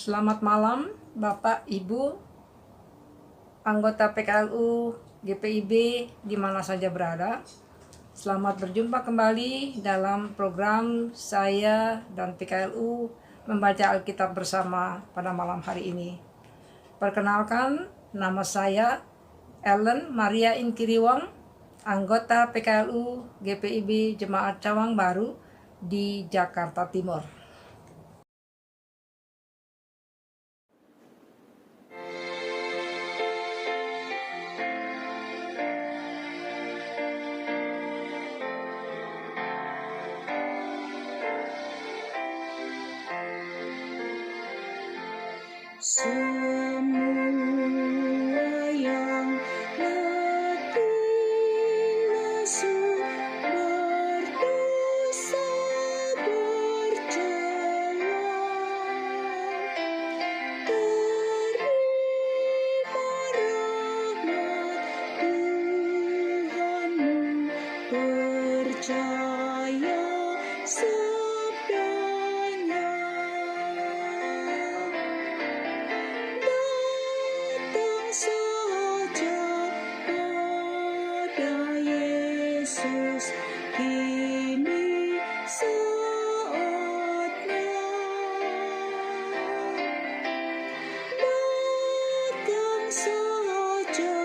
Selamat malam Bapak, Ibu, anggota PKLU, GPIB, di mana saja berada. Selamat berjumpa kembali dalam program saya dan PKLU membaca Alkitab bersama pada malam hari ini. Perkenalkan, nama saya Ellen Maria Inkiriwang, anggota PKLU GPIB Jemaat Cawang Baru di Jakarta Timur. Semua yang letih lesu berdosa berjalan, terima rahmat Tuhanmu, percaya sabdanya. Datang saja pada Yesus, kini saatnya. Datang saja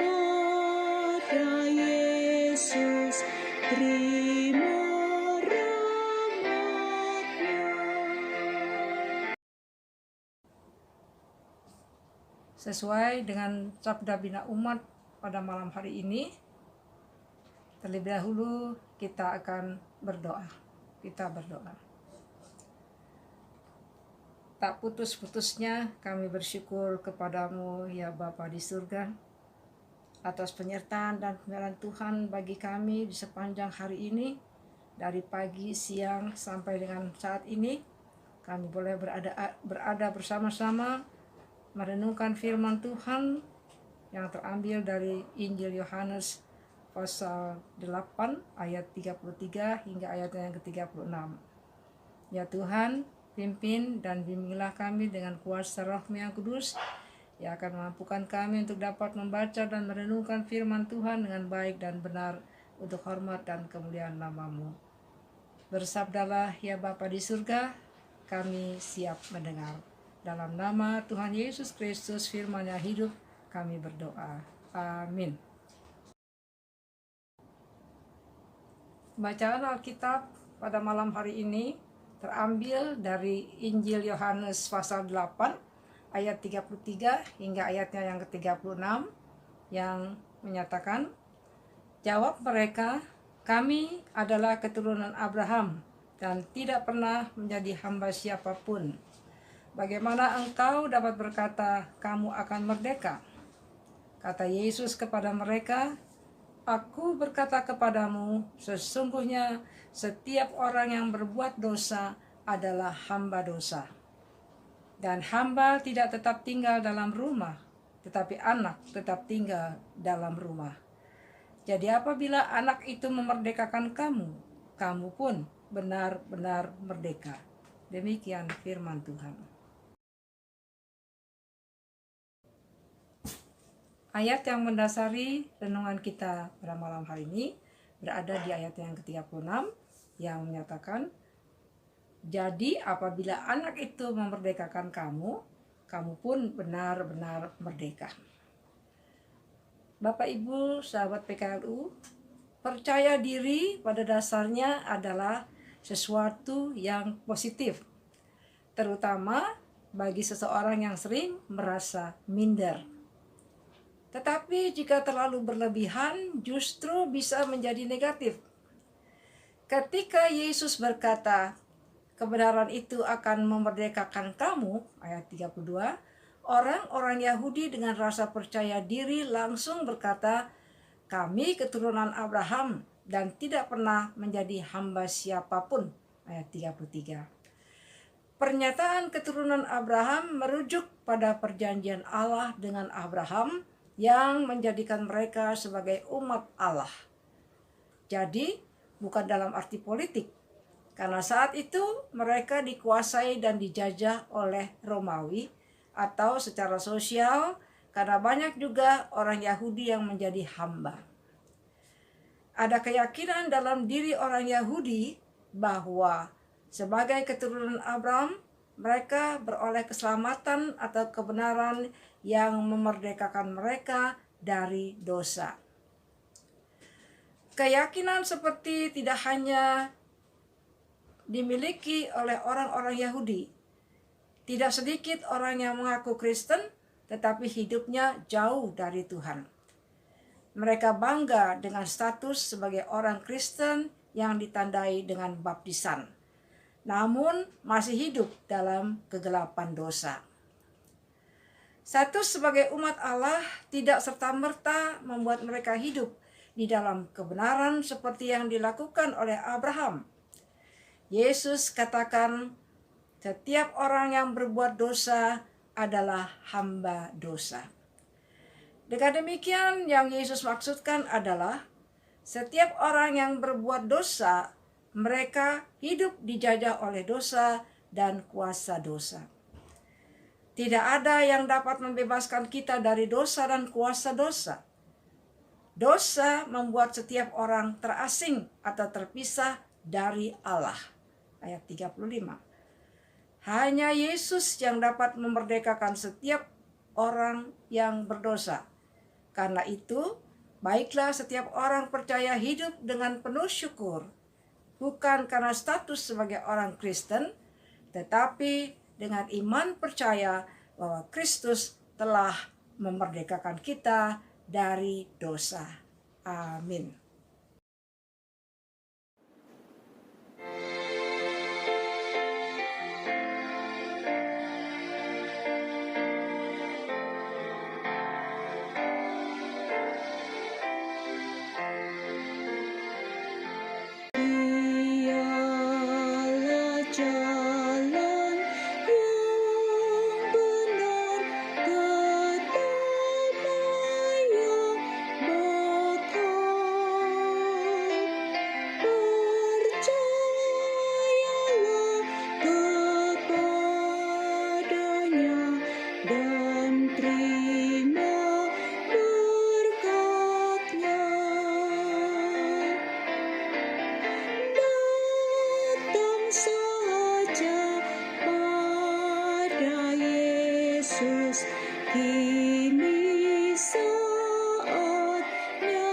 pada Yesus, terima rahmat-Nya. Sesuai dengan sabda bina umat pada malam hari ini, terlebih dahulu kita akan berdoa. Kita berdoa. Tak putus-putusnya kami bersyukur kepadamu ya Bapa di surga, atas penyertaan dan pemeliharaan Tuhan bagi kami di sepanjang hari ini, dari pagi, siang, sampai dengan saat ini. Kami boleh berada bersama-sama merenungkan firman Tuhan yang terambil dari Injil Yohanes pasal 8 ayat 33 hingga ayatnya yang ke-36. Ya Tuhan, pimpin dan bimbinglah kami dengan kuasa Roh-Mu yang kudus, yang akan memampukan kami untuk dapat membaca dan merenungkan firman Tuhan dengan baik dan benar untuk hormat dan kemuliaan nama-Mu. Bersabdalah ya Bapa di surga, kami siap mendengar. Dalam nama Tuhan Yesus Kristus, firman-Nya hidup, kami berdoa. Amin. Bacaan Alkitab pada malam hari ini terambil dari Injil Yohanes pasal 8 ayat 33 hingga ayatnya yang ke-36 yang menyatakan, jawab mereka, kami adalah keturunan Abraham dan tidak pernah menjadi hamba siapapun. Bagaimana engkau dapat berkata kamu akan merdeka? Kata Yesus kepada mereka, aku berkata kepadamu, sesungguhnya setiap orang yang berbuat dosa adalah hamba dosa. Dan hamba tidak tetap tinggal dalam rumah, tetapi anak tetap tinggal dalam rumah. Jadi apabila anak itu memerdekakan kamu, kamu pun benar-benar merdeka. Demikian firman Tuhan. Ayat yang mendasari renungan kita pada malam hari ini berada di ayat yang ke-36 yang menyatakan, jadi apabila anak itu memerdekakan kamu, kamu pun benar-benar merdeka. Bapak Ibu sahabat PKLU, percaya diri pada dasarnya adalah sesuatu yang positif, terutama bagi seseorang yang sering merasa minder. Tetapi jika terlalu berlebihan justru bisa menjadi negatif. Ketika Yesus berkata, kebenaran itu akan memerdekakan kamu, ayat 32, orang-orang Yahudi dengan rasa percaya diri langsung berkata, kami keturunan Abraham dan tidak pernah menjadi hamba siapapun, ayat 33. Pernyataan keturunan Abraham merujuk pada perjanjian Allah dengan Abraham yang menjadikan mereka sebagai umat Allah. Jadi bukan dalam arti politik, karena saat itu mereka dikuasai dan dijajah oleh Romawi, atau secara sosial karena banyak juga orang Yahudi yang menjadi hamba. Ada keyakinan dalam diri orang Yahudi bahwa sebagai keturunan Abraham, mereka beroleh keselamatan atau kebenaran yang memerdekakan mereka dari dosa. Keyakinan seperti tidak hanya dimiliki oleh orang-orang Yahudi. Tidak sedikit orang yang mengaku Kristen, tetapi hidupnya jauh dari Tuhan. Mereka bangga dengan status sebagai orang Kristen yang ditandai dengan baptisan, namun masih hidup dalam kegelapan dosa. Status sebagai umat Allah tidak serta-merta membuat mereka hidup di dalam kebenaran seperti yang dilakukan oleh Abraham. Yesus katakan, setiap orang yang berbuat dosa adalah hamba dosa. Dengan demikian, yang Yesus maksudkan adalah setiap orang yang berbuat dosa, mereka hidup dijajah oleh dosa dan kuasa dosa. Tidak ada yang dapat membebaskan kita dari dosa dan kuasa dosa. Dosa membuat setiap orang terasing atau terpisah dari Allah. Ayat 35. Hanya Yesus yang dapat memerdekakan setiap orang yang berdosa. Karena itu, baiklah setiap orang percaya hidup dengan penuh syukur, bukan karena status sebagai orang Kristen, tetapi dengan iman percaya bahwa Kristus telah memerdekakan kita dari dosa. Amin. Dialah jalan yang benar, kedamaian bekal. Percayalah kepadanya dan terima berkat-Nya. Datang saja pada Yesus, kini saatnya.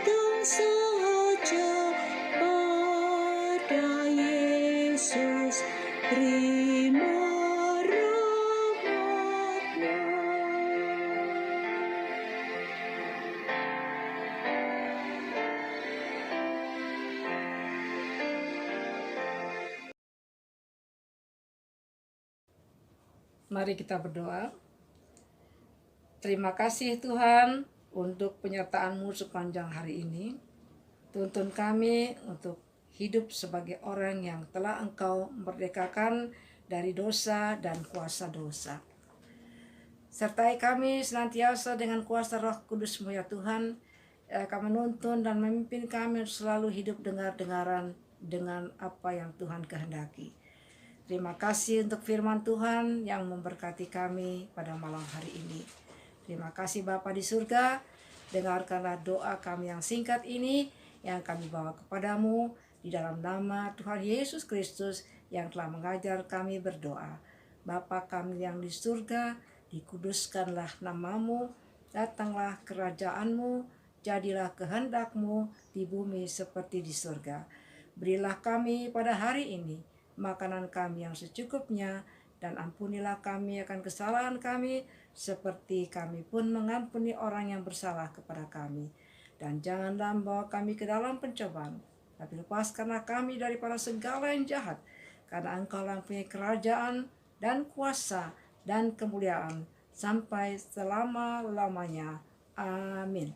Datang saja pada Yesus, terima rahmat-Nya. Mari kita berdoa. Terima kasih Tuhan untuk penyertaan-Mu sepanjang hari ini. Tuntun kami untuk hidup sebagai orang yang telah Engkau merdekakan dari dosa dan kuasa dosa. Sertai kami senantiasa dengan kuasa Roh Kudus-Mu ya Tuhan. Kami menuntun dan memimpin kami untuk selalu hidup dengar-dengaran dengan apa yang Tuhan kehendaki. Terima kasih untuk firman Tuhan yang memberkati kami pada malam hari ini. Terima kasih Bapa di surga, dengarkanlah doa kami yang singkat ini yang kami bawa kepadamu di dalam nama Tuhan Yesus Kristus yang telah mengajar kami berdoa. Bapa kami yang di surga, dikuduskanlah namamu, datanglah kerajaan-Mu, jadilah kehendak-Mu di bumi seperti di surga. Berilah kami pada hari ini makanan kami yang secukupnya, dan ampunilah kami akan kesalahan kami, seperti kami pun mengampuni orang yang bersalah kepada kami. Dan janganlah membawa kami ke dalam pencobaan, tapi lepaskanlah kami daripada segala yang jahat, karena Engkau lah mempunyai kerajaan dan kuasa dan kemuliaan sampai selama-lamanya. Amin.